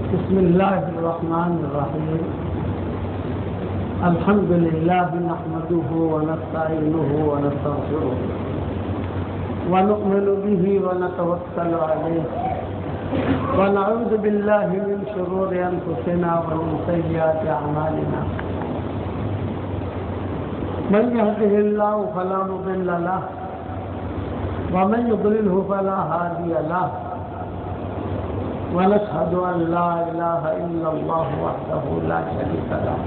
بسم الله الرحمن الرحيم. الحمد لله نحمده ونستعينه ونستغفره ونؤمن به ونتوكل عليه ونعوذ بالله من شرور أنفسنا ومن سيئات أعمالنا. من يهده الله فلا مضل له ومن يضلله فلا هادي له ونشهد أن لا إله إلا الله وحده لا شريك له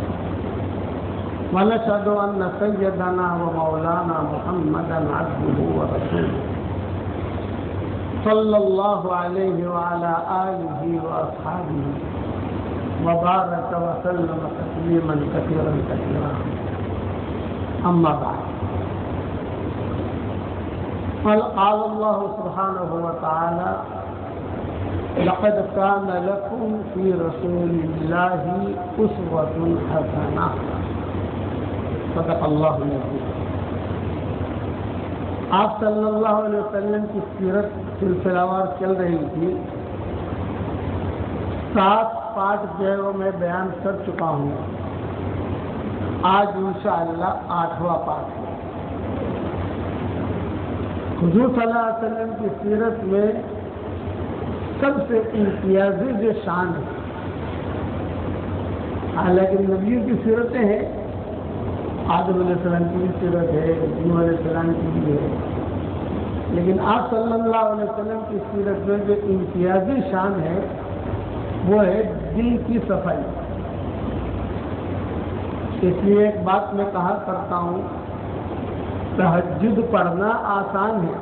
ونشهد أن سيدنا ومولانا محمدا عبده ورسوله صلى الله عليه وعلى آله وأصحابه وبارك وسلم تسليما كثيرا كثيرا. أما بعد، قال الله سبحانه وتعالى: لقد كان لكم في رسول الله أسوة حسنة. صدق اللہ العظیم. آپ صلی اللہ علیہ وسلم کی سیرت سلسلہ وار چل رہی تھی. 7 پارٹ جو ہے وہ میں بیان کر چکا ہوں. آج انشاءاللہ 8واں پارٹ ہے. حضور صلی اللہ علیہ وسلم کی سیرت میں سب سے امتیازی جو شان ہے، حالانکہ نبیوں کی سیرتیں ہیں، آدم علیہ السلام کی بھی سیرت ہے، نوح علیہ السلام کی بھی ہے، لیکن آپ صلی اللہ علیہ وسلم کی سیرت میں جو امتیازی شان ہے وہ ہے دل کی صفائی. اس لیے ایک بات میں کہا کرتا ہوں، تہجد پڑھنا آسان ہے،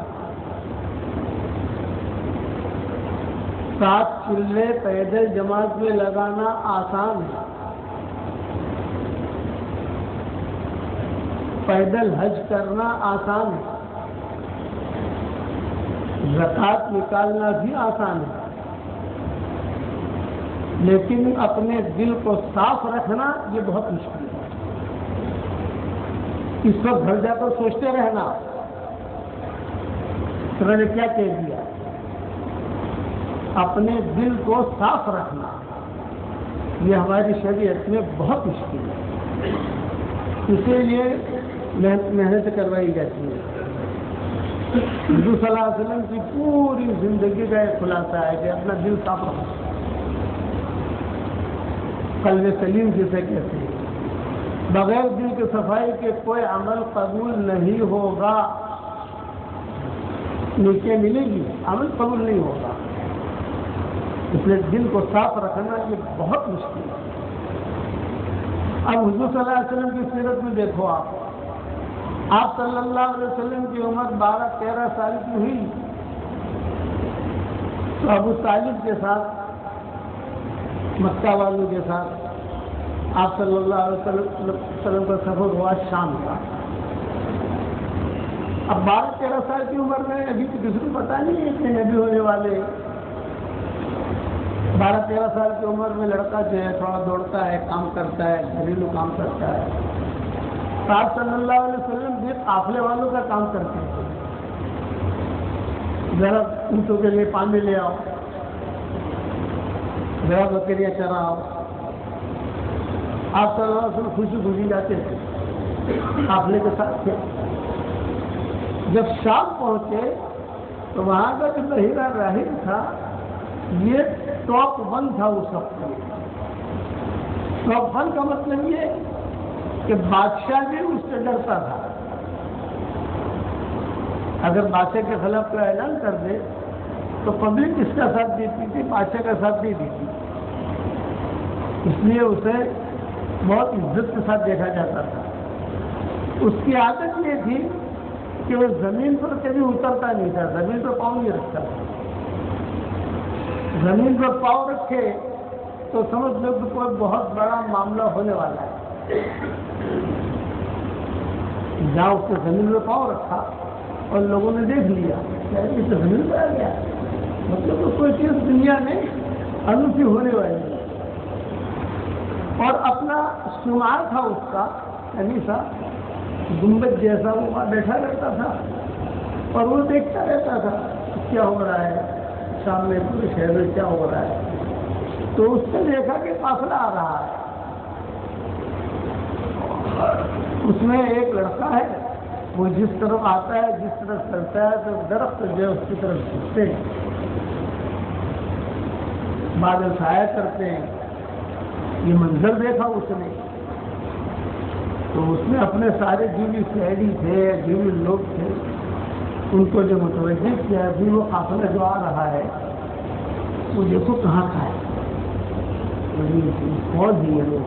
7 چلے پیدل جماعت میں لگانا آسان ہے، پیدل حج کرنا آسان ہے، زکوٰۃ نکالنا بھی آسان ہے، لیکن اپنے دل کو صاف رکھنا یہ بہت مشکل ہے. اس وقت گھر جا کر سوچتے رہنا میں نے کیا کہہ دیا. اپنے دل کو صاف رکھنا یہ ہماری شریعت میں بہت مشکل ہے. اسی لیے محنت کروائی جاتی ہے. حضور صلی اللہ علیہ وسلم کی پوری زندگی کا ایک خلاصہ ہے کہ اپنا دل صاف رکھو. قلب سلیم جسے کہتے ہیں. بغیر دل کی صفائی کے کوئی عمل قبول نہیں ہوگا. نیکی ملے گی، عمل قبول نہیں ہوگا. اس لیے دل کو صاف رکھنا یہ بہت مشکل ہے. اب حضور صلی اللہ علیہ وسلم کی سیرت میں دیکھو، آپ صلی اللہ علیہ وسلم کی عمر 12-13 سال کی ہوئی تو ابو طالب کے ساتھ، مکہ والوں کے ساتھ آپ صلی اللہ علیہ وسلم کا سفر ہوا شام کا. اب 12-13 سال کی عمر میں ابھی تو کسی کو پتا نہیں ہے کہ نبی ہونے والے. 12-13 سال کی عمر میں لڑکا جو ہے تھوڑا دوڑتا ہے، کام کرتا ہے، گھریلو کام کرتا ہے. آپ صلی اللہ علیہ وسلم بھی قافلے والوں کا کام کرتے ہیں. ذرا اونٹوں کے لیے پانی لے آؤ، ذرا بکریاں چراؤ. آپ صلی اللہ علیہ وسلم خوشی خوشی جاتے تھے، قافلے کے ساتھ تھے. جب شام پہنچے تو وہاں کا جو بحیرہ راہب تھا یہ ٹاپ 1 تھا اس وقت. ٹاپ 1 کا مطلب یہ کہ بادشاہ بھی اس سے ڈرتا تھا. اگر بادشاہ کے خلاف کوئی اعلان کر دے تو پبلک اس کا ساتھ دیتی تھی، بادشاہ کا ساتھ نہیں دیتی. اس لیے اسے بہت عزت کے ساتھ دیکھا جاتا تھا. اس کی عادت یہ تھی کہ وہ زمین پر کبھی اترتا نہیں تھا، زمین پر پاؤں نہیں رکھتا تھا. زمین پر پاؤں رکھے تو سمجھ لو کہ کوئی بہت بڑا معاملہ ہونے والا ہے. جہاں اس نے زمین میں پاؤں رکھا اور لوگوں نے دیکھ لیا کہ اس سے زمین پہ آ گیا، مطلب تو کوئی چیز دنیا میں انوکھی ہونے والی ہے. اور اپنا شمار تھا اس کا، یعنی سا گنبد جیسا وہ وہاں بیٹھا رہتا تھا اور وہ دیکھتا رہتا تھا کیا ہو رہا ہے، شام میں پورے شہر میں کیا ہو رہا ہے. تو اس نے دیکھا کہ قافلہ آ رہا ہے، اس میں ایک لڑکا ہے، وہ جس طرف آتا ہے جس طرف چلتا ہے تو درخت جو ہے اس کی طرف جھکتے ہیں، بادل سایہ کرتے ہیں۔ یہ منظر دیکھا اس نے، تو اس نے اپنے سارے جو بھی شہری تھے، جو بھی لوگ تھے، ان کو جو متوجہ کیا بھی وہ قافلہ جو آ رہا ہے وہ دیکھو کہاں کا ہے، فوج ہی ہے لوگ۔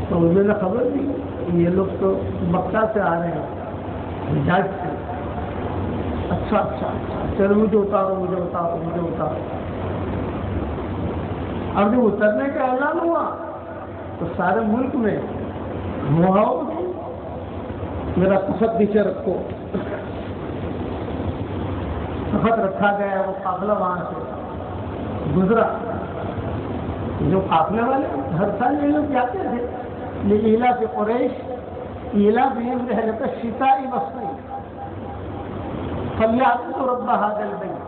تو انہوں نے خبر دی یہ لوگ تو مکہ سے آ رہے ہیں، حجاز سے۔ اچھا اچھا اچھا، چلو مجھے اتارو مجھے اتارو مجھے اتارو۔ اب جب اترنے کا اعلان ہوا تو سارے ملک میں ہو میرا تخت نیچے رکھو، تخت رکھا گیا، وہ قافلہ وہاں سے گزرا۔ جو قافلے والے ہر سال یہ لوگ جاتے تھے، لإيلاف قریش إيلافهم رحلة الشتاء والصيف فليعبدوا رب هذا البيت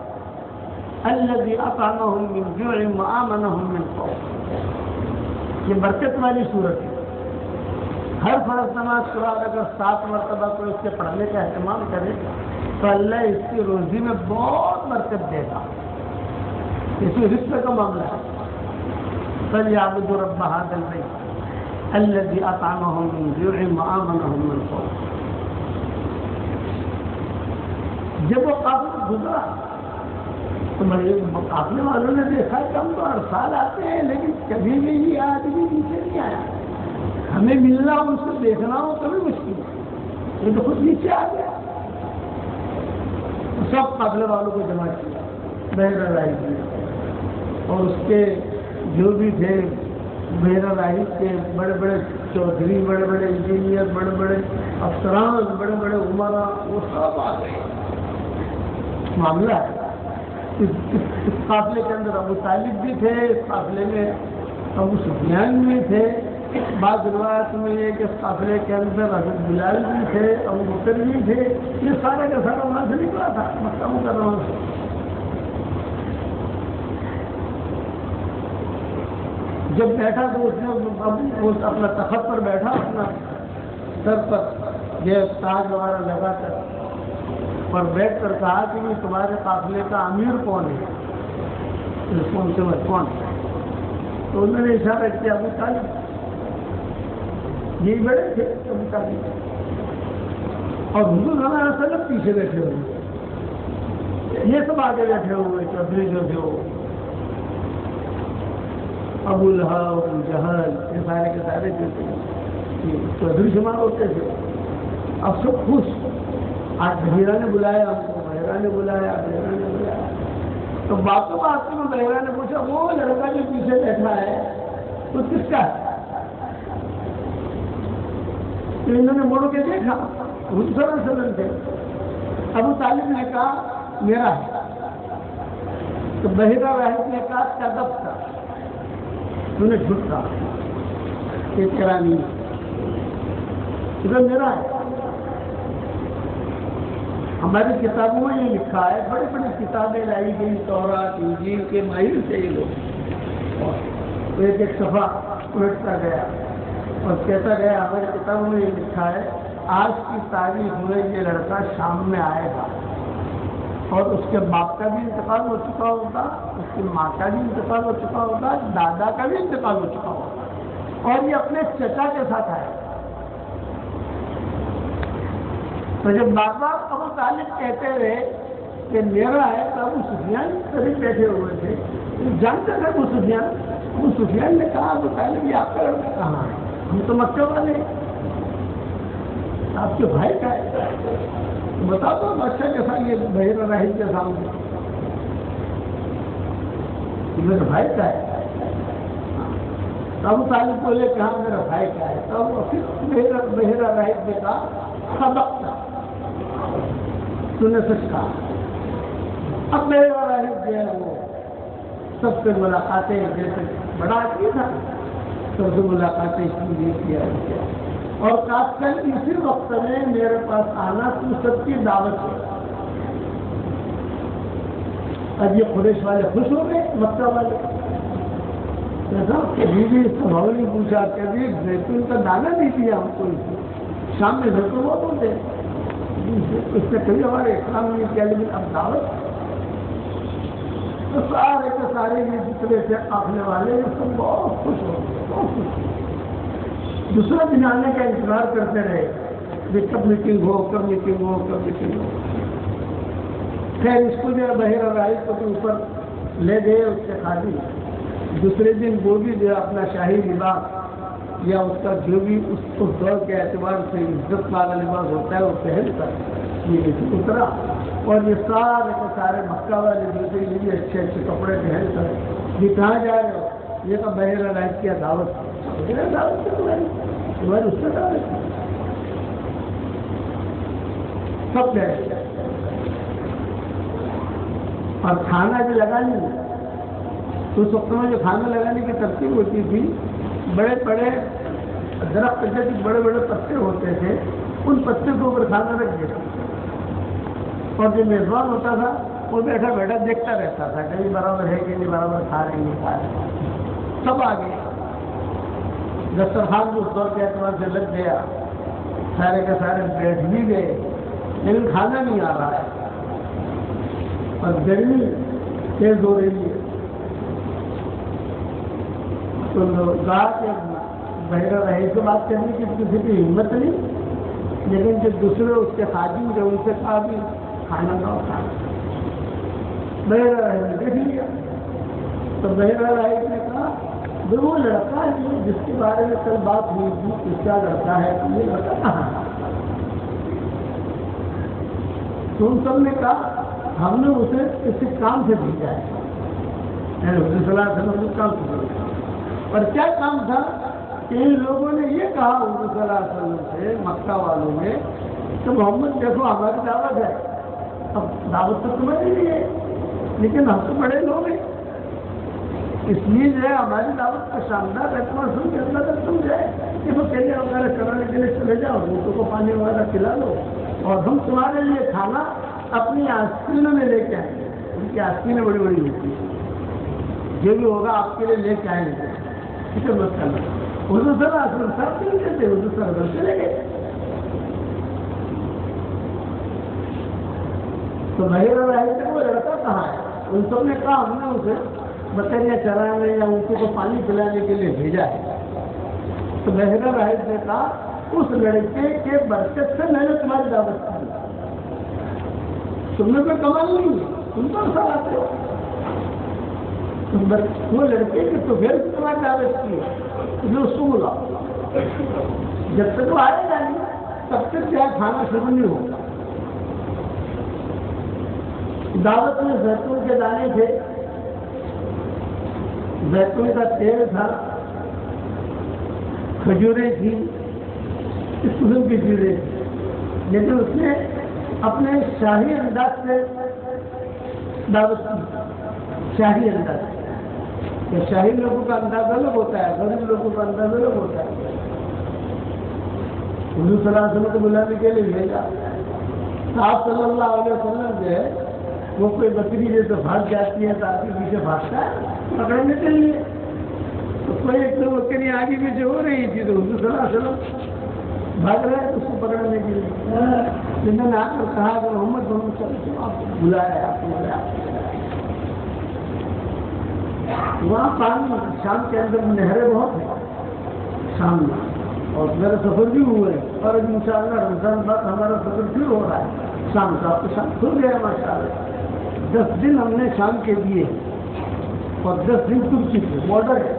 الذي أطعمهم من جوع وآمنهم من خوف۔ یہ برکت والی صورت ہے۔ ہر فرض نماز کے بعد اگر 7 مرتبہ کوئی اس کے پڑھنے کا اہتمام کرے تو اللہ اس کی روزی میں بہت برکت دے گا۔ اس میں رزق کا معاملہ ہے۔ فليعبدوا رب هذا البيت الذي أطعمهم من جوع وآمنهم من خوف۔ جب وہ قافلہ گزرا تو قافلے والوں نے دیکھا کہ ہم تو ہر سال آتے ہیں لیکن کبھی بھی یہ آدمی نیچے نہیں آیا، ہمیں ملنا ان سے دیکھنا ہو کبھی مشکل ہے، یہ تو خود نیچے آ گیا۔ سب قافلے والوں کو جمع کیا، بحیرہ راہب اور اس کے جو بھی تھے بحیرہ راہب کے بڑے بڑے چودھری، بڑے بڑے انجینئر، بڑے بڑے افسران، بڑے بڑے عمرا، وہ سب آ گئے۔ معاملہ ہے اس قافلے کے اندر ابو طالب بھی تھے، اس قافلے میں ابو سفیان بھی تھے، بعض روایت میں یہ کہ اس قافلے کے اندر حضرت بلال بھی تھے، ابو بکر بھی تھے۔ یہ سارا کا سارا وہاں سے نکلا تھا، مکہ مکرمہ سے۔ جب بیٹھا تو اس نے اپنا تخت پر بیٹھا، اپنا سر پر یہ تاج وغیرہ لگا کر اور بیٹھ کر کہا کہ یہ تمہارے قافلے کا امیر کون ہے، کون ہے؟ تو انہوں نے اشارہ کیا ابو طالب، یہی بڑے تھے ابو طالب، اور حضور صلی اللہ علیہ وسلم پیچھے بیٹھے ہوئے، یہ سب آگے بیٹھے ہوئے چودھری جو تھے وہ ابو لہب، ابو جہل، یہ سارے کے سارے جو تھے چودھری شمار ہوتے تھے۔ اب سب خوش، آج بحیرہ نے بلایا ہم کو، بحیرہ نے بلایا، بحیرہ نے بلایا۔ تو باتوں باتوں میں بحیرہ نے پوچھا وہ لڑکا جو پیچھے بیٹھا ہے وہ کس کا ہے؟ تو انہوں نے مڑ کے دیکھا، حضور صلی اللہ علیہ وسلم تھے۔ ابو طالب نے کہا میرا ہے، تو بحیرہ راہب نے کہا کذب کا، انہوں نے جھوٹ کہا کہ تیرا نہیں ہے، میرا ہے۔ ہماری کتابوں میں یہ لکھا ہے، بڑی بڑی کتابیں لائی گئی، تورات انجیل کے ماہر سے یہ لوگ ایک ایک صفحہ الٹتا گیا اور کہتا گیا ہماری کتابوں میں یہ لکھا ہے آج کی تاریخ میں یہ لڑکا شام میں آئے گا اور اس کے باپ کا بھی انتقال ہو چکا ہوگا، اس کی ماں کا بھی انتقال ہو چکا ہوگا، دادا کا بھی انتقال ہو چکا ہوگا، اور یہ اپنے چچا کے ساتھ آئے گا۔ تو جب بار بار ابو طالب کہتے رہے کہ میرا ہے تو ابو سفیان قریب بیٹھے ہوئے تھے، جانتے تھے ابو سفیان نے کہا ابو طالب یہ آپ کا لڑکا کہاں ہے؟ ہم تو مکہ والے ہیں، آپ کے بھائی کا ہے، بتا دو بادشاہ کے ساتھ، یہ بحیرہ راہب کے سامنے میرے بھائی کا ہے۔ ابو طالب بولے کہ ہاں میرا بھائی کا ہے، تب پھر بحیرہ راہب نے کہا سبق تھا، تو نے سچ کہا۔ اب بحیرہ راہب جو ہے وہ سب سے ملاقاتیں جیسے بڑا آدمی تھا، سب سے ملاقاتیں اس لیے کیا اور خاص کر اسی وقت میں میرے پاس آنا تو سب کی دعوت ہے۔ اب یہ قریش والے خوش ہو گئے، مکہ والے کبھی بھی سبھاؤ نہیں پوچھا، کبھی زیتون کا دانا نہیں دیا ہم کو، شام میں زیتون بہت ہوتے ہیں، اس سے کبھی ہمارے اسلام نہیں کیا، لیکن اب دعوت تو سارے کے سارے یہ جتنے سے آنے والے سب بہت خوش ہو گئے، بہت خوش۔ دوسرا دن آنے کا انتظار کرتے رہے کہ کب میٹنگ ہو، کب میٹنگ ہو، کب میٹنگ ہو۔ خیر اس کو جو ہے بحیر الرائج کو بھی اوپر لے گئے اس سے خالی۔ دوسرے دن وہ بھی جو ہے اپنا شاہی لباس یا اس کا جو بھی اس دور کے اعتبار سے عزت والا لباس ہوتا ہے وہ پہن کر یہ اترا، اور یہ سارے کے سارے مکہ والے دوسرے یہ بھی اچھے اچھے کپڑے پہن کر یہ کہاں جا رہے ہو؟ یہ تو بحیر الرائج کی دعوت تمہاری اس سے دعوت سب گئے، اور کھانا جو لگا نہیں تو اس وقت میں جو کھانا لگانے کی ترتیب ہوتی تھی، بڑے بڑے درخت کے بڑے بڑے پتے ہوتے تھے، ان پتے کے اوپر کھانا رکھ دیتے، اور جو میزبان ہوتا تھا وہ بیٹھا بیٹھا دیکھتا رہتا تھا کہیں برابر ہے کہ نہیں برابر، کھا رہے نہیں کھا رہے۔ سب آگے دسترخوان جو اس دور کے اعتبار سے لگ گیا، سارے کے سارے بیٹھ بھی گئے، لیکن کھانا نہیں آ رہا ہے، اور گرمی تیز ہو رہی ہے۔ تو کہا کہ بحیر الرائج سے بات کرنے کی کسی کی ہمت نہیں، لیکن جو دوسرے اس کے خادم تھے ان سے کہا بھی کھانا لاؤ کھانا۔ بحیر الرائج نے دیکھ لیا تو بحیر الرائج نے کہا وہ لڑکا ہے جس کے بارے میں کل بات ہوئی تھی، اس کا لڑکا ہے، یہ لڑکا کہاں؟ تو ان سب نے کہا ہم نے اسے کسی کام سے بھیجا ہے، حضور صلی اللہ علیہ وسلم نے کام سے بھیجا، اور کیا کام تھا کہ ان لوگوں نے یہ کہا حضور صلی اللہ علیہ وسلم سے، مکہ والوں نے، کہ محمد دیکھو ہماری دعوت ہے، اب دعوت تو تمہیں نہیں ہے لیکن ہم تو بڑے لوگ ہیں، اس لیے جو ہے ہماری دعوت کا شاندار اعتماد سن کے اللہ تک تم جائے کہ وہ کیلے وغیرہ چلانے کے لیے چلے جاؤ، دوستوں کو پانی وغیرہ کھلا لو، اور ہم تمہارے لیے کھانا اپنی آستینوں میں لے کے آئیں گے، ان کی آستینیں بڑی بڑی ہوتی ہیں، جو بھی ہوگا آپ کے لیے لے کے آئیں گے، فکر مت کرنا۔ حضور صلی اللہ علیہ وسلم سب نہیں دیتے، حضور صلی اللہ علیہ وسلم چلے گئے۔ تو بحیر الرائج سے وہ لڑکا کہاں ہے؟ ان سب نے کہا ہم نے اسے بکریاں چرانے یا ان کو پانی پلانے کے لیے بھیجا ہے۔ تو بحیر الرائج نے کہا اس لڑکے کے برکت سے میں نے تمہاری دعوت کی، تم نے کوئی کمال نہیں ہے، تم تو سب آتے ہو، وہ لڑکے کی تو پھر تمہاری دعوت کی ہے، جو اس کو بلا، جب تک وہ آئے گا نہیں تب تک کیا کھانا شروع نہیں ہوگا۔ دعوت میں زیتون کے دانے تھے، زیتون کا تیل تھا، کھجوریں تھی، اس قسم کی چیزیں تھی، لیکن اس نے اپنے شاہی انداز سے دعوت کی، شاہی انداز سے، کہ شاہی لوگوں کا انداز الگ ہوتا ہے، غریب لوگوں کا انداز الگ ہوتا ہے۔ حضور صلی اللہ علیہ وسلم کو بلانے کے لیے بھیجا، آپ صلی اللہ علیہ وسلم جو ہے وہ کوئی بکری جیسے بھاگ جاتی ہے تو آگے پیچھے بھاگتا ہے پکڑنے کے لیے، تو کوئی ایک دو بکری آگے پیچھے ہو رہی تھی تو حضور صلی اللہ علیہ وسلم بھاگ رہے اس کو پکڑنے کے لیے، جنہوں نے آ کر کہا کہ محمد صلی اللہ علیہ وسلم آپ کو بلایا، آپ کو بلایا۔ وہاں پانی شام کے اندر نہریں بہت ہیں شام میں، اور میرا سفر بھی ہوا ہے، اور انشاءاللہ رمضان بعد ہمارا سفر پھر ہو رہا ہے شام کا، تو شام کھل گیا ماشاءاللہ۔ 10 دن ہم نے شام کے دیے اور 10 دن ترکی کے بارڈر ہے،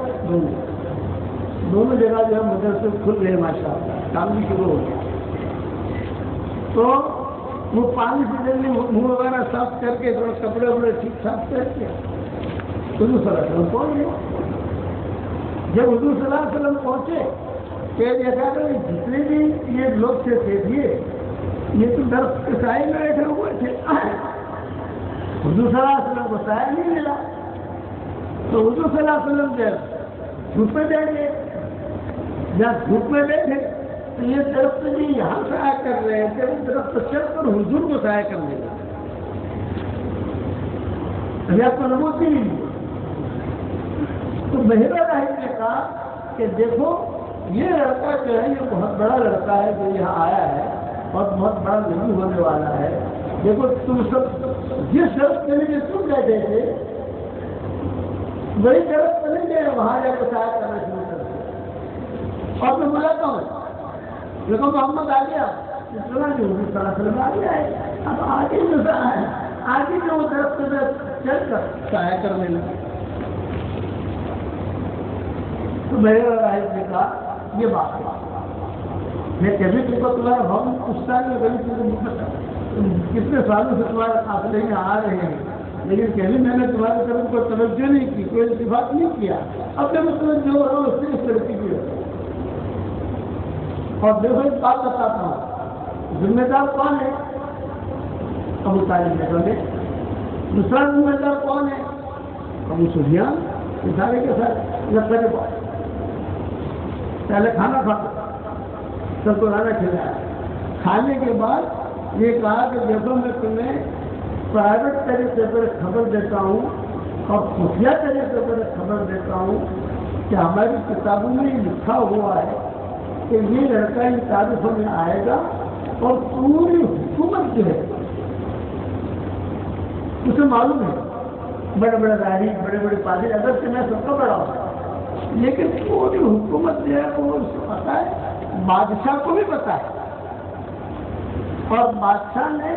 دونوں جگہ جو ہے مدرسے کھل گئے ماشاءاللہ، کام بھی شروع ہو گیا۔ تو وہ پانی سے جلدی منہ وغیرہ صاف کر کے تھوڑا کپڑے وپڑے ٹھیک ٹھاک کر کے حضور صلی اللہ علیہ وسلم پہنچ گئے۔ جب حضور صلی اللہ علیہ وسلم پہنچے کہ دیکھا کہ جتنے بھی یہ لوگ تھے یہ تو درخت کے سائے میں بیٹھے ہوئے تھے، حضور صلی اللہ علیہ وسلم کو سایہ نہیں ملا، تو حضور صلی اللہ علیہ وسلم جب دھوپ میں بیٹھ گئے، جب دھوپ میں بیٹھے تو یہ درخت جی یہاں سایہ کر رہے تھے، وہ درخت چل کر حضور کو سایہ کرنے لگا، ابھی آپ کو نبوت نہیں ملی۔ تو تو بحیرہ راہب نے کہا کہ دیکھو یہ لڑکا جو ہے یہ بہت بڑا لڑکا ہے جو یہاں آیا ہے اور بہت بڑا نبی ہونے والا ہے. دیکھو تم سب جس شرط کے لیے تم بیٹھے تھے وہی شرط چلیں گے وہاں جا کے شاید کرنا شروع کر دیا. اور میں بولا ہوں لیکن محمد آ گیا صلی اللہ علیہ وسلم آ گیا ہے. اب آگے جو ہے آگے جو طرف سے چل کر شائع کرنے لگے. تو میرے راہب نے کہا یہ بات ہے میں کبھی تم کو تمہارا بھون پوچھتا ہے کبھی تم کو نہیں پتا کتنے سالوں سے تمہارے قافلے میں آ رہے ہیں لیکن کبھی میں نے تمہاری طرف کوئی توجہ نہیں کی کوئی اتفاق نہیں کیا. اب میں تمہیں جو ہو اس سے اس طرح کی اور دیکھو ایک بات بتاتا ہوں ذمہ دار کون ہے؟ ابو طالب نے دوسرا ذمہ دار کون ہے؟ ابو سفیان. سارے کے ساتھ لگتا ہے پہلے کھانا کھاتا سب کو کھانا کھلایا. کھانے کے بعد یہ کہا کہ دیکھو میں تمہیں پرائیویٹ طریقے پر خبر دیتا ہوں اور خفیہ طریقے پر خبر دیتا ہوں کہ ہماری کتابوں میں یہ لکھا ہوا ہے کہ یہ لڑکا ان تاریخوں میں آئے گا اور پوری حکومت جو ہے اسے معلوم ہے بڑے بڑے راہی بڑے بڑے پادری اگر سے میں سب کا بڑا ہوں لیکن پوری حکومت جو ہے وہ اس کو پتا ہے بادشاہ کو بھی پتا ہے. اور بادشاہ نے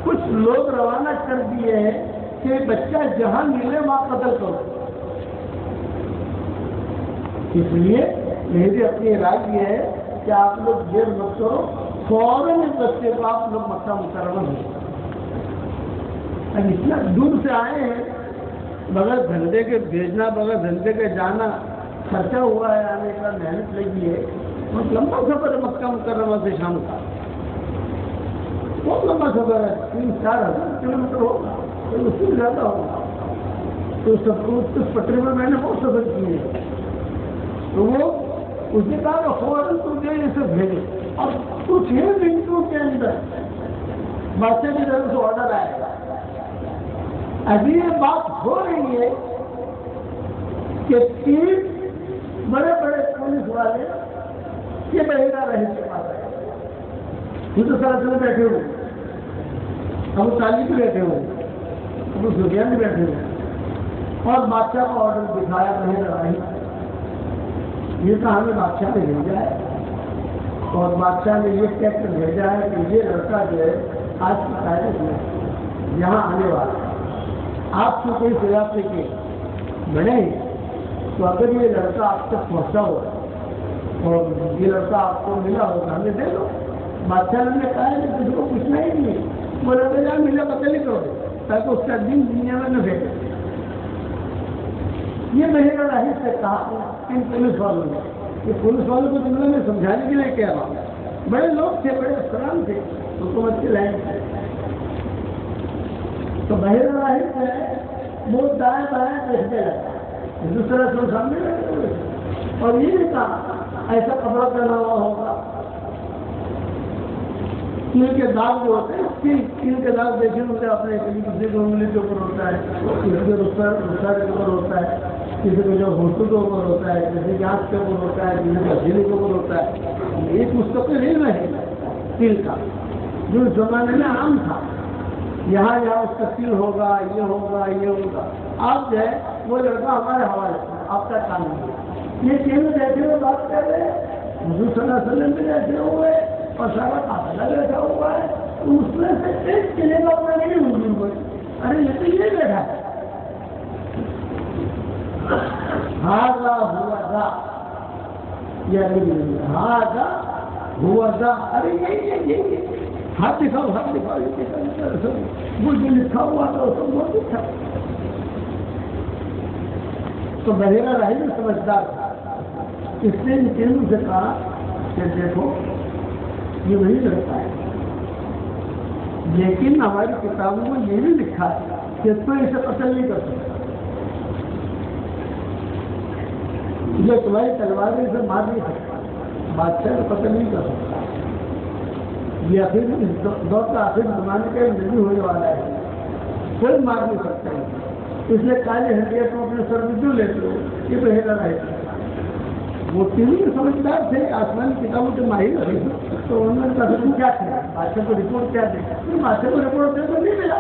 کچھ لوگ روانہ کر دیے ہیں کہ بچہ جہاں ملے وہاں قتل کرو. اس لیے میری اپنی رائے یہ ہے کہ آپ لوگ دیر مت کرو فوراً اس بچے کو آپ لوگ مکہ مکرمہ ہو. اب اتنا دور سے آئے ہیں بغیر دھندے کے بھیجنا بغیر دھندے کے جانا خرچہ ہوا ہے آنے کا محنت لگی ہے. بہت لمبا سفر ہے مکہ مکرمہ سے شام کا بہت لمبا سفر ہے 3-4 ہزار کلومیٹر ہوگا اس سے زیادہ ہوگا. تو سب اس پٹری میں نے بہت سفر کیے تو وہ اس نے کہا کہ فوراً تو جو اسے بھیجے اور کچھ ہی منٹوں کے اندر بادشاہ کی طرف سے آرڈر آئے گا. ابھی یہ بات ہو رہی ہے کہ 3 بڑے بڑے پولیس والے یہ بحیرہ راہب کے پاس آئے. یہ تو سراسر بیٹھے ہوئے ابو طالب بھی بیٹھے ہوئے ابو سفیان بھی بیٹھے ہوئے اور بادشاہ کو آرڈر دکھایا بحیرہ راہب. یہ کہا ہمیں بادشاہ نے بھیجا ہے اور بادشاہ نے یہ کہہ کر بھیجا ہے کہ یہ لڑکا جو ہے آج کی تاریخ میں یہاں آنے والا ہے. آپ کو کوئی سیاست کے بنے تو اگر یہ لڑکا آپ تک پہنچا ہو اور یہ لڑکا آپ کو ملا ہو ہمیں دے دو. بادشاہ نے کہا ہے کہ کسی کو پوچھنا ہی نہیں وہ لڑکا جہاں ملا پتہ نہیں کرو تاکہ اس کا دن دنیا میں نہ بھیجے. یہ بحیرہ راہب سے کہا ان پولیس والوں نے. یہ پولیس والوں کو جملے میں سمجھانے کے لیے کہہ رہا ہوں. بڑے لوگ تھے بڑے افسران تھے حکومت کی لائن سے. تو بحیرہ راہب جو ہے وہ دائیں بائیں دیکھنے لگا دوسرا سے سامنے لگے اور یہ بھی کہا ایسا کپڑا پہنا ہوا ہوگا. کیل کے داغ جو ہوتے ہیں کیل کے داغ دیکھے ہوتے اپنے کسی کو انگلی کے اوپر ہوتا ہے کسی کے رخسار کے اوپر ہوتا ہے کسی کو جو ہوٹل کے اوپر ہوتا ہے کسی کے آنکھ کے اوپر ہوتا ہے کسی کے جھیل کے اوپر ہوتا ہے. ایک مستقل علم ہے کیل کا جو اس زمانے میں عام تھا. یہاں اس کا تل ہوگا یہ ہوگا یہ ہوگا. آپ جو ہے وہ لڑکا ہمارے حوالے سے آپ کا کام نہیں. یہ تین بیٹھے ہوئے بات کر رہے ہیں حضور صلی اللہ علیہ وسلم بھی بیٹھے ہوئے اور سارا قافلہ بیٹھا ہوا ہے. تو اس میں سے ایک چلے گا اپنا نہیں حضور ہوئے. ارے یہ تو یہ بیٹھا ہے ہاضا ہوا تھا ہاضا ہوا تھا. ارے یہ ہاتھ دکھاؤ وہ جو لکھا ہوا تھا اس کو لکھا. تو بحیرہ راہب بھی سمجھدار تھا. اس نے ان تینوں سے کہا کہ دیکھو یہ وہی لڑکا ہے لیکن ہماری کتابوں میں یہ بھی لکھا ہے کہ کوئی اسے قتل نہیں کر سکتا. یہ تمہاری تلوار اسے مار نہیں سکتا بادشاہ کو قتل نہیں کر سکتا. یہ آخر اس دور کا آخر زمانے کا نبی ہونے والا ہے کوئی مار نہیں سکتا ہے. اس لیے کالے ہنڈیا کو اپنے سر میں جو لیتے ہو؟ یہ بحیرہ راہب وہ تینوں سمجھدار تھے، آسمانی کتابوں کے ماہر رہے، تو انہوں نے کہا کیا کیا بادشاہ کو رپورٹ کیا دے؟ بادشاہ کو رپورٹ دے تو نہیں ملا،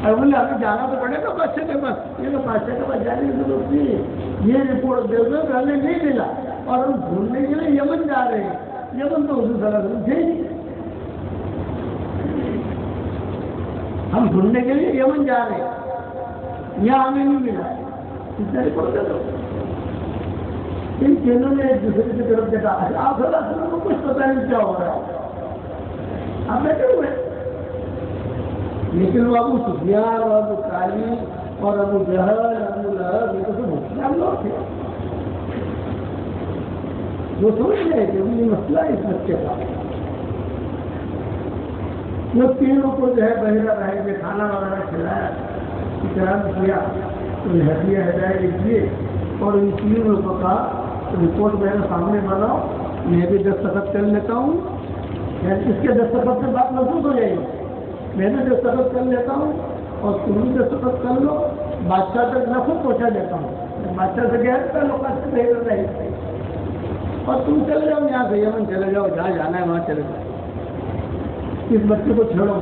اور بولے ہمیں جانا تو پڑے گا بادشاہ کے پاس، یہ تو بادشاہ کے پاس جانے کی ضرورت نہیں ہے، یہ رپورٹ دے دو کہ ہمیں نہیں ملا اور ہم ڈھونڈنے کے لیے یمن جا رہے ہیں، یمن تو حضور صلی اللہ علیہ وسلم تھے ہی، ہم ڈھونڈنے کے لیے یمن جا رہے ہیں، یہاں ہمیں نہیں ملا، اتنا رپورٹ دے دو۔ ان تینوں نے ایک دوسرے کی طرف دیکھا، آپ صلی اللہ علیہ وسلم کو کچھ پتہ نہیں کیا ہو رہا ہے، آپ بیٹھے ہوئے، لیکن وہ ابو سفیان اور ابو طالب اور ابو جہل ابو لہب یہ تو سب مسلمان لوگ تھے، وہ سمجھ گئے کہ یہ مسئلہ ہے اس بچے کا۔ وہ تینوں کو جو ہے بحیرہ راہب میں کھانا وغیرہ کھلایا، اکرام کیا، کوئی ہدیہ ہدایت دیے، اور ان تینوں کو کہا رپورٹ میرے سامنے بناؤ، میں بھی دستخط کر لیتا ہوں، اس کے دستخط سے بات محسوس ہو جائے گی، میں بھی دستخط کر لیتا ہوں اور تم بھی دستخط کر لو، بادشاہ تک میں خود پہنچا دیتا ہوں، بادشاہ سے گیا تھا لوگ سے بہتر رہے، اور تم چلے جاؤ یہاں سے یمن چلے جاؤ، جہاں جانا ہے وہاں چلے جاؤ، اس بچے کو چھوڑو۔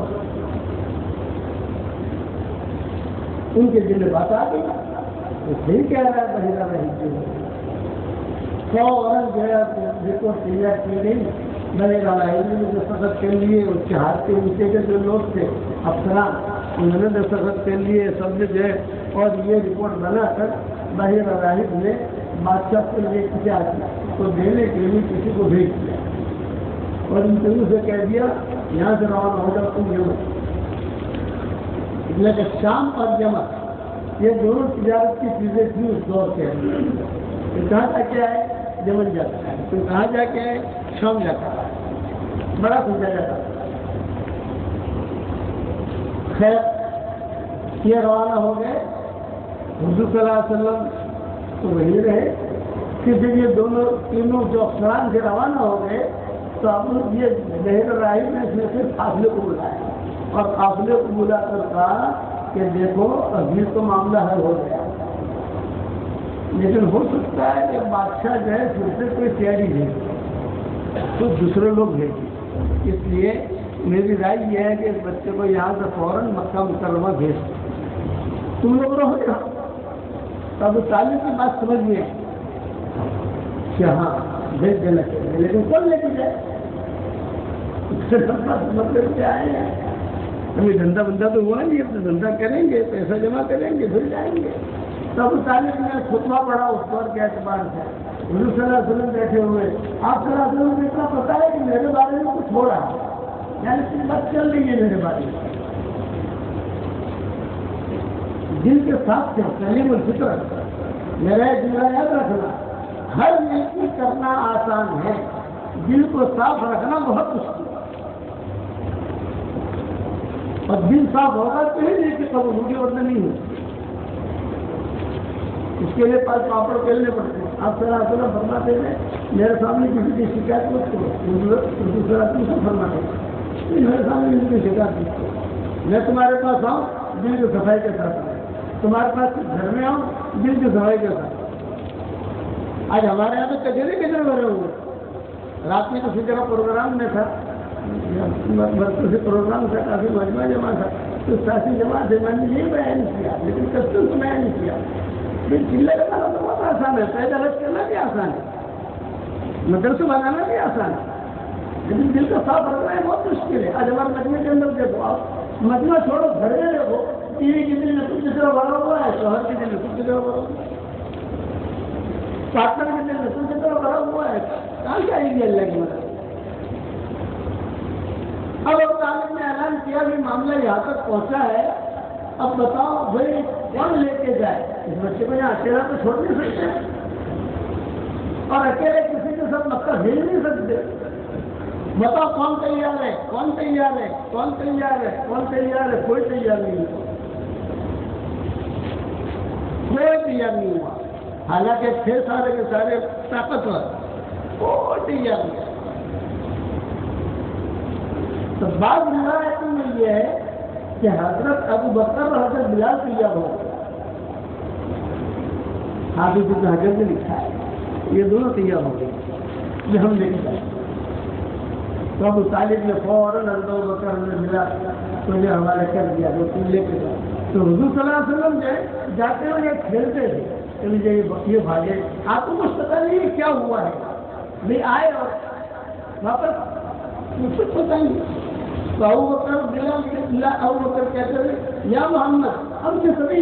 ان کے دل میں بات آ گئی، وہ صحیح کہہ رہا ہے بحیرہ راہب، فوراً جو ہے رپورٹ تیار کی گئی، بحیرہ راہب نے دستخط کر لیے، اس کے ہاتھ کے نیچے کے جو لوگ تھے افسران انہوں نے دستخط کر لیے، سب نے جو ہے، اور یہ رپورٹ بنا کر بحیرہ راہب نے بادشاہ کے لیے کیا تو دینے کے لیے کسی کو بھیج دیا، اور ان تینوں سے کہہ دیا یہاں سے روانہ ہو جاؤ تم یمن، لیکن شام اور یمن یہ دونوں تجارت کی چیزیں تھیں اس دور کے اندر، کہاں جا کے آئے؟ یمن جاتا ہے، تو کہاں جا کے آئے؟ شام جاتا ہے، بڑا سمجھا جاتا ہے۔ خیر یہ روانہ ہو گئے، حضور صلی اللہ علیہ وسلم تو وہی رہے، کہ جب یہ دونوں تینوں جو افسران سے روانہ ہو گئے تو اب یہ بحیرہ راہب نے اس میں سے قافلے کو بلایا، اور قافلے کو بلا کر کہا کہ دیکھو ابھی تو معاملہ حل ہو گیا، لیکن ہو سکتا ہے کہ بادشاہ جو ہے پھر سے کوئی تیاری بھیجے تو دوسرے لوگ بھیجیں، اس لیے میری رائے یہ ہے کہ اس بچے کو یہاں سے فوراً مکہ مکرمہ بھیج دو، تم لوگ رہو گا۔ اب طالب کی بات سمجھ میں کہ ہاں بھیج دینا چاہیے، لیکن کون لے کے جائے؟ مطلب کیا ہے، ہمیں دھندا بندہ تو ہوا نہیں، اپنا دھندا کریں گے، پیسہ جمع کریں گے، پھر جائیں گے۔ تب طالب نے خطبہ پڑھا اس دور کے اعتبار سے، حضور صلی اللہ علیہ وسلم بیٹھے ہوئے، آپ صلی اللہ علیہ وسلم کو اتنا پتا ہے کہ میرے بارے میں کچھ ہو رہا ہے، یعنی کچھ بات چل رہی ہے میرے بارے میں، دل کے ساتھ سے سلیم الفطرت، میرا ایک جملہ یاد رکھنا، ہر نیکی کرنا آسان ہے، دل کو صاف رکھنا بہت مشکل ہے، اور دل صاف ہوگا تو ہی نیکی قبول ہوگی، ورنہ نہیں ہوگی، اس کے لیے پاس پاپڑ کھیلنے پڑتے ہیں۔ آپ صلی اللہ علیہ وسلم فرماتے ہیں میرے سامنے کسی کی شکایت مت کرو، دوسرا تم سے فرماتے ہیں میرے سامنے کسی کی شکایت مت کرو، میں تمہارے پاس آؤں دل کی صفائی کے ساتھ آؤں، تمہارے پاس گھر میں آؤں دل کی صفائی کے ساتھ۔ آج ہمارے یہاں تو کچہری کتنے بھرے ہوئے، رات میں کسی جگہ پروگرام میں تھا، برسوں سے پروگرام تھا، کافی مجمع جمع تھا، تو سیاسی جمع سے میں نے یہ بیان کیا، لیکن کسٹم سے بیان نہیں کیا۔ چلے کرنا تو بہت آسان ہے، پیدا رکھ کرنا بھی آسان ہے، مدرسہ بنانا بھی آسان ہے، لیکن دل کا صاف رکھنا ہے بہت مشکل ہے۔ آج ہمارے مجمع کے اندر دیکھو، آپ مجمع چھوڑو گھر میں دیکھو، ٹی وی کے دل میں کچھ طرح بھرا ہوا ہے، شوہر کے دل میں کچھ طرح بھرا ہوا ہے، پارٹنر کے دل میں کچھ طرح بھرا ہوا ہے، کہاں سے آئے گی اللہ کی مدد؟ اب طالب نے اعلان کیا کہ معاملہ یہاں تک پہنچا ہے، اب بتاؤ بھائی کون لے کے جائے؟ اس بچے کو یہاں اکیلا تو چھوڑ نہیں سکتے، اور اکیلے کسی کے ساتھ مکہ بھیج نہیں سکتے، بتاؤ کون تیار ہے، کون تیار ہے، کون تیار ہے، کون تیار ہے؟ کوئی تیار نہیں ہوا، کوئی تیار نہیں ہوا، حالانکہ تھے سارے کے سارے طاقتور، کوئی تیار نہیں۔ تو بعض روایتوں میں یہ ہے کہ حضرت ابو بکر اور حضرت بلال تیار ہو گئے، حافظ ابن حجر نے لکھا ہے، یہ دونوں تیار ہو گئے یہ ہم لے کے جائیں۔ تو ابو طالب نے فوراً حضرت ابوبکر نے ملا تو یہ حوالے کر دیا جو تم لے کے جاؤ۔ تو حضور صلی اللہ علیہ وسلم جو جاتے ہوئے کھیلتے تھے کہ مجھے یہ بھاگے، آپ کو کچھ پتا نہیں کیا ہوا ہے، بھی آئے اور واپس کچھ پتا نہیں۔ تو ابوبکر کہتے تھے یا محمد ہم سے سبھی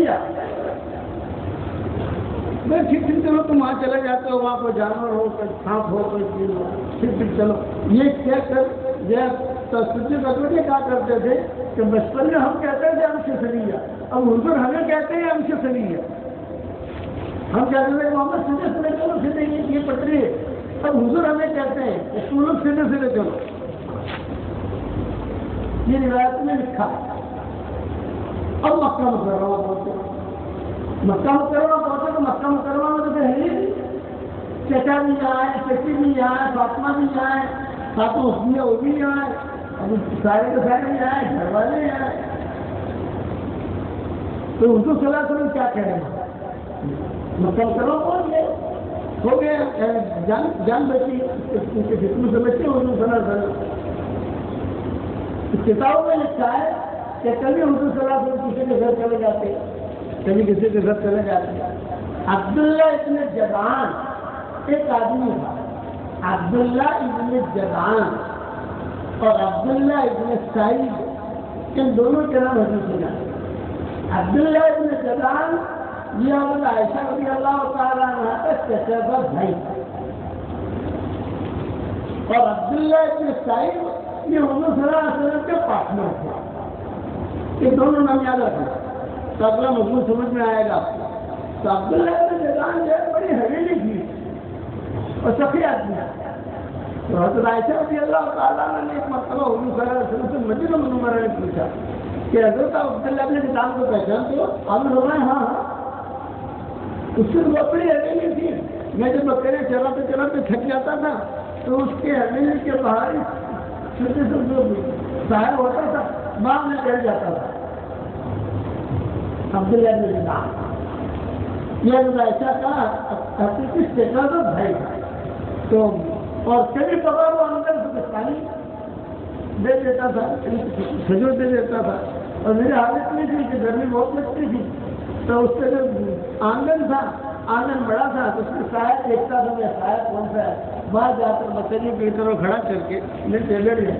میں ٹھیک چلو تم وہاں چلے جاتے ہو، وہاں کوئی جانور ہو، کوئی سانپ ہو، کوئی چیز ہو، پھر چلو یہ کہہ کر یہ تصویر کہا کرتے تھے کہ بچپن میں ہم کہتے تھے ہم سے سلیہ، اب حضور ہمیں کہتے ہیں ہم سے سلیہ، ہم کہتے تھے محمد سیدھے سیدھے چلو سیدھے یہ پٹری ہے، اب حضور ہمیں کہتے ہیں تم لوگ سیدھے سیدھے چلو۔ یہ روایت میں لکھا۔ اب مکہ مکرمہ پہنچے، مکہ مکرمہ پہنچے تو مکہ مکرمہ میں تو ہے چچا بھی آئے، چچی بھی آئے، فاطمہ بھی آئے، ساتوں حسنیہ وہ بھی آئے، اب سارے کے سارے بھی آئے، گھر والے آئے۔ تو حضور صلی اللہ علیہ وسلم کیا کہہ رہے ہیں؟ مکہ مکرمہ پہنچ گئے، ہو گئے جان بچی ان کے جسم سے بچے حضور صلی اللہ علیہ وسلم۔ کتابوں میں لکھا ہے کہ کبھی حضور صلی اللہ علیہ وسلم کسی کے گھر چلے جاتے، کبھی کسی کے گھر چلے جاتے۔ عبداللہ ابن جدعان ایک آدمی تھا، عبداللہ ابن جدعان اور عبداللہ ابن سعید، ان دونوں کے نام حدیث میں جاتے۔ عبداللہ ابن جدعان یہ حضرت عائشہ رضی اللہ تعالیٰ عنہ کا چچا کا بھائی، اور عبداللہ ابن سعید یہ حضور صلی اللہ علیہ وسلم کے پارٹنر تھے۔ یہ دونوں نام یاد رکھنا تو اگلا مضمون سمجھ میں آئے گا۔ تو عبداللہ ابن جدعان جو ہے بڑی حویلی تھی اور سخی آدمی ہے۔ تو حضرت عائشہ رضی اللہ تعالیٰ نے ایک مرتبہ حضور صلی اللہ علیہ وسلم سے مدینہ منورہ نے پوچھا کہ حضرت عبداللہ ابن جدعان کو پہچانتے ہو؟ آپ نے فرمایا ہاں ہاں۔ اس کی تو بڑی حویلی تھی، میں جب بکرے چلاتے چلاتے تھک جاتا تھا تو اس کے حویلی کے باہر چھوٹے سے جو سایہ ہوتا تھا باغ میں چڑھ جاتا تھا۔ عبداللہ ابن جدعان یہ ایسا کہا حقیقی چچا کا بھائی تھا۔ تو اور کبھی کبھار وہ اندر سے پانی دے دیتا تھا، کھجور دے دیتا تھا، اور میری حالت میں تھی کہ گرمی بہت لگتی تھی تو اس سے جو آنگن تھا، آنگن بڑا تھا تو اس میں سایہ دیکھتا تھا، میں سایہ کون سا ہے، باہر جا کر بچے کی طرف کھڑا کر کے میں لیٹ گیا۔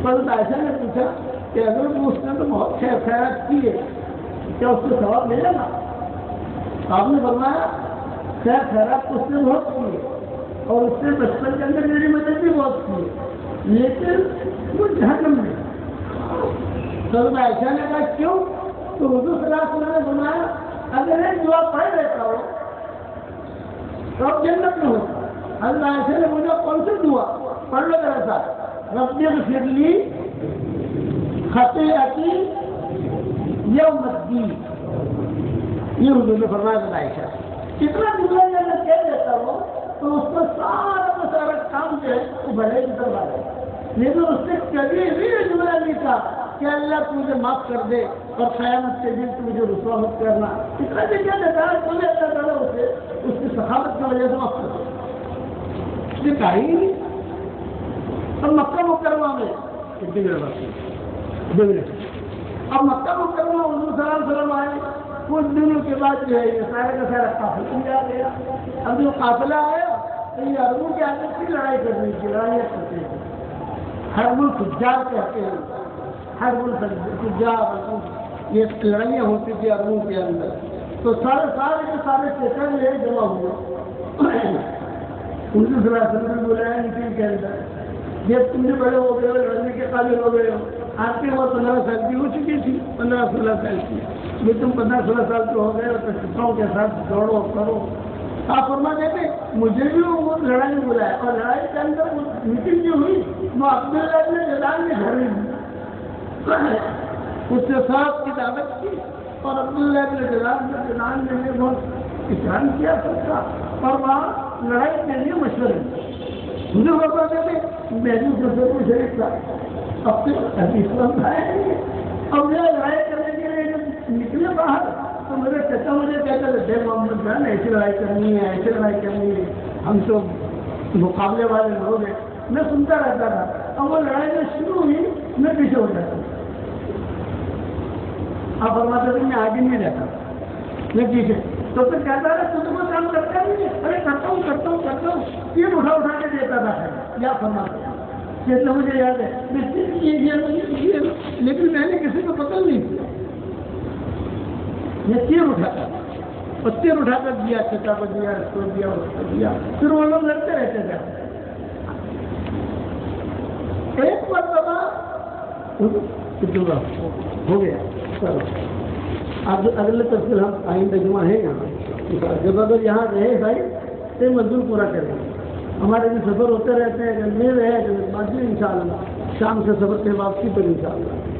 پر عائشہ نے پوچھا کہ اگر اس نے تو بہت خیرات کی ہے کیا اس کو ثواب ملے گا؟ آپ نے فرمایا خیر خیرات اس نے بہت کی ہے اور اس نے بچپن کے اندر میری مدد بھی بہت کی ہے، لیکن وہ جہنم میں۔ تو عائشہ نے کہا کیوں؟ تو حضور صلی اللہ علیہ وسلم نے فرمایا اگر ایک دعا پڑھ لیتا ہو تو اب جنت میں ہوتا۔ حضرت عائشہ نے مجھے کون سی دعا پڑھ لو ذرا سا، رب اغفر لی خطیئتی یوم الدین، یہ حضور نے فرمایا حضرت عائشہ کتنا دعا جنت کہہ دیتا ہو تو اس کو سارا کام جو ہے وہ بھلے کی طرف آ جائے، لیکن اس نے کبھی بھی جملہ نہیں کہا کہ اللہ تو مجھے معاف کر دے اور قیامت کے دن تو مجھے رسوا مت کرنا۔ اتنا بھی کیا دیتا ہے تو اللہ تعالیٰ اسے اس کی سخاوت کی وجہ سے معاف کر دے، اس نے کہا ہی نہیں۔ اب مکہ مکرمہ میں اب مکہ مکرمہ حضور صلی اللہ علیہ وسلم آئے، کچھ دنوں کے بعد جو ہے یہ سارے کا سارا قافلہ بھی آ گیا۔ اب جو قافلہ آیا تو یہ عربوں کے آگے کی لڑائی کرنے کی لڑائیاں کرتے ہیں، حرب الفجار کہتے ہیں، حرب الفجار یہ لڑائیاں ہوتی تھی عربوں کے اندر۔ تو سارے کے سارے چچا جو ہے جمع ہوئے، ان سے صلی اللہ علیہ وسلم نے بلایا میٹنگ کے اندر، جب تم نے بڑے ہو گئے ہو، لڑنے کے قابل ہو گئے ہو، آپ کی عمر 15 سال کی ہو چکی تھی، 15-16 سال کی، یہ تم 15-16 سال کے ہو گئے ہو تو چچاؤں کے ساتھ دوڑو کرو۔ آپ فرما دیتے مجھے بھی وہ لڑائی میں بلایا، اور لڑائی کے اندر میٹنگ جو ہوئی وہ عبداللہ ابن جدعان کے گھر میں اس سے صاحب کی دعوت کی، اور عبداللہ ابن جدعان نے بھی بہت احترام کیا سب کا، اور وہاں لڑائی کے لیے مشورے مجھے فرما دیتے میں بھی اس شریف تھا، اب تو اسلام آیا اب یہ لڑائی کرنے کے لیے جب نکلے باہر تو میرے چچا مجھے کہتے تھے محمد سلطان ایسی لڑائی کرنی ہے، ایسی لڑائی کرنی ہے، ہم تو مقابلے والے لوگ ہیں. میں سنتا رہتا تھا. اب وہ لڑائی جو شروع ہوئی میں پیچھے ہو جاتا تھا. آپ فرماتے تھے میں آگے نہیں رہتا میں پیچھے. تو پھر کہتا رہا تو تمہیں کام کرتا نہیں ہے. ارے کرتا ہوں تیر اٹھا کے دیتا تھا. یا فرماتا جیسے مجھے یاد ہے لیکن میں نے کسی کو پتہ نہیں کیا. یہ تیر اٹھاتا اور تیر اٹھا کر دیا، چچا کو دیا، اس کو دیا، اس کو دیا. پھر وہ لوگ لڑتے رہتے تھے. ایک مرتبہ ہو گیا. چلو اب اگلے تفصیل ہم آئندہ جمعہ ہے یہاں. جب اگر یہاں رہے بھائی تو مزدور پورا کریں. ہمارے بھی سفر ہوتے رہتے ہیں. اگر نہیں رہے تو بعد میں انشاءاللہ شام سے سفر کے واپسی پر انشاءاللہ